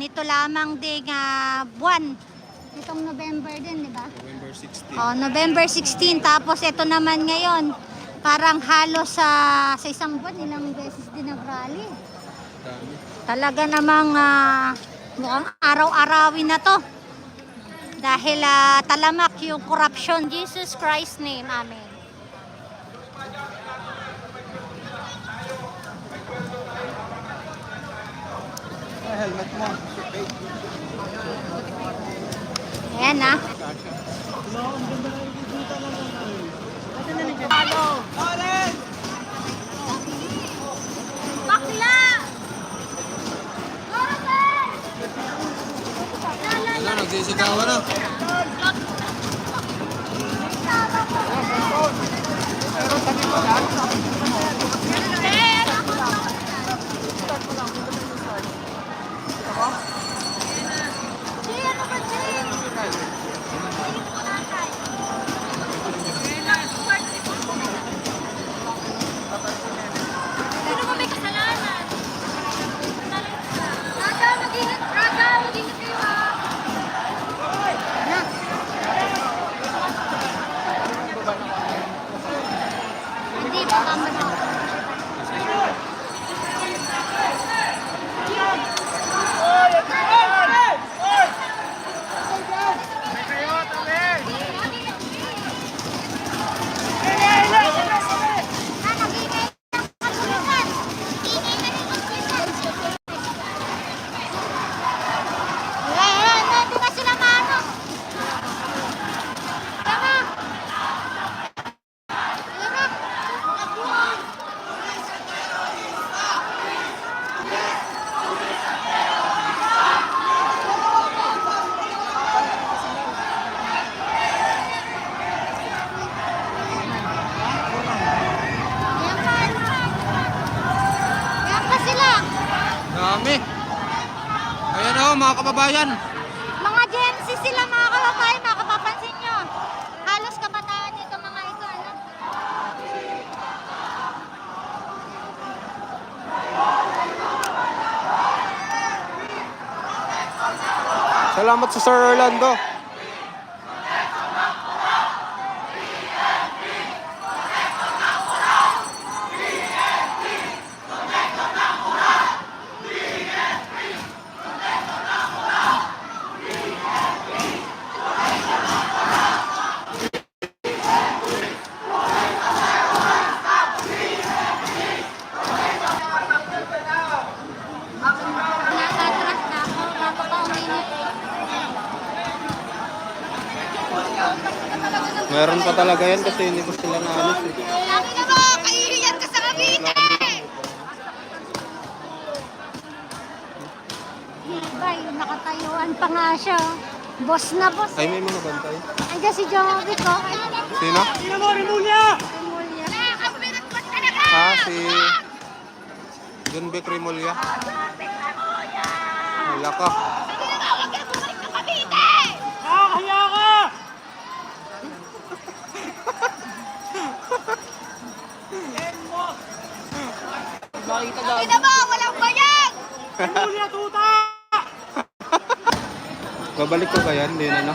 nito lamang ding buwan. Itong November din, di ba? November 16. Oh, November 16. Tapos ito naman ngayon, parang halos sa isang buwan, ilang beses din nag-rally. Dami. Talaga namang mukhang araw-arawin na to. Dahil talamak yung corruption. Jesus Christ's name. Amen. Helmet mo. Ayan na. Bakla! Wala, nagsisigawan na. Sino mo may kasalanan? Raga, mag-ingat kayo ha. Na. Hindi ba tama na? Dami. Ayan o, mga kababayan. Mga Gen Z sila mga kababayan, makapapansin nyo. Halos kabataan nito mga ito, ano? Salamat sa Sir Orlando. Nakatras na ako, bago pa uminit. Meron pa talaga yan kasi hindi ko sila naalis eh. Lagi na mo, kairiyan ka sa Cavite! Bay, nakatayuan pa nga siya. Boss na boss. Ay, may mga bantay. Andiyan si Jovi ko. Sino? Sino mo, Rimulya? Si John Beck Rimulya. Wala ka. Nakakaya ka! Ina mo, walang bayag! Julia tuta! Babalik ko ba yan? Hindi na na.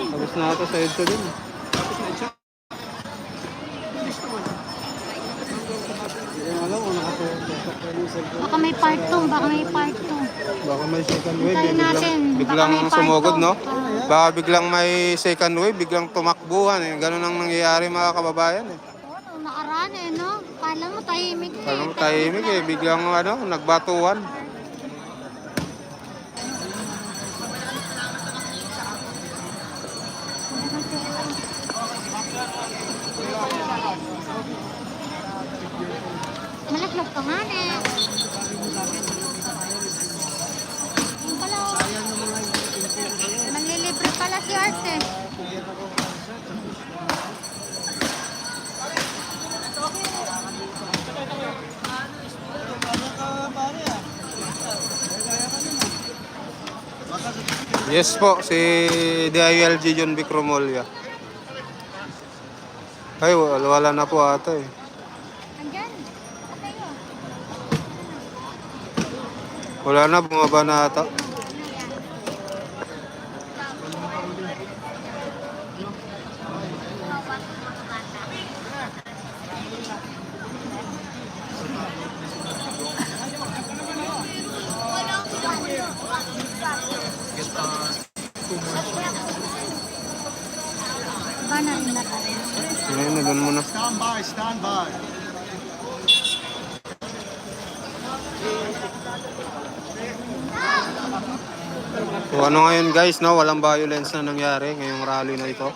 Tapos na ito sa EDSA din. Baka may part 2, baka may part 2. Baka may second wave. Hintayin natin. Biglang Baka may part sumugod, two. no? Baka biglang may second wave, biglang tumakbuhan. Ganun ang nangyayari mga kababayan. Oo, nung nakaraan no? Kala mo tahimik na Parang tahimik biglang nagbatuhan. Malaglag ka nga eh. Yung pala, manlilibre pala si Arte. Yes po, si DILG John Vic Romolya. Ay, wala na po ata eh. Andyan. Atayo. Wala na, bumaba na ata. Banan na ka rin. Ayun na, doon muna. Stand by, stand by. So ano ngayon guys, no? Walang violence na nangyari ngayong rally na ito.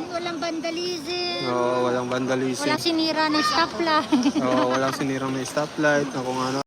Walang vandalism. Oo, walang vandalism. Walang sinira ng stoplight. Oo, walang sinirang na stoplight na kung ano.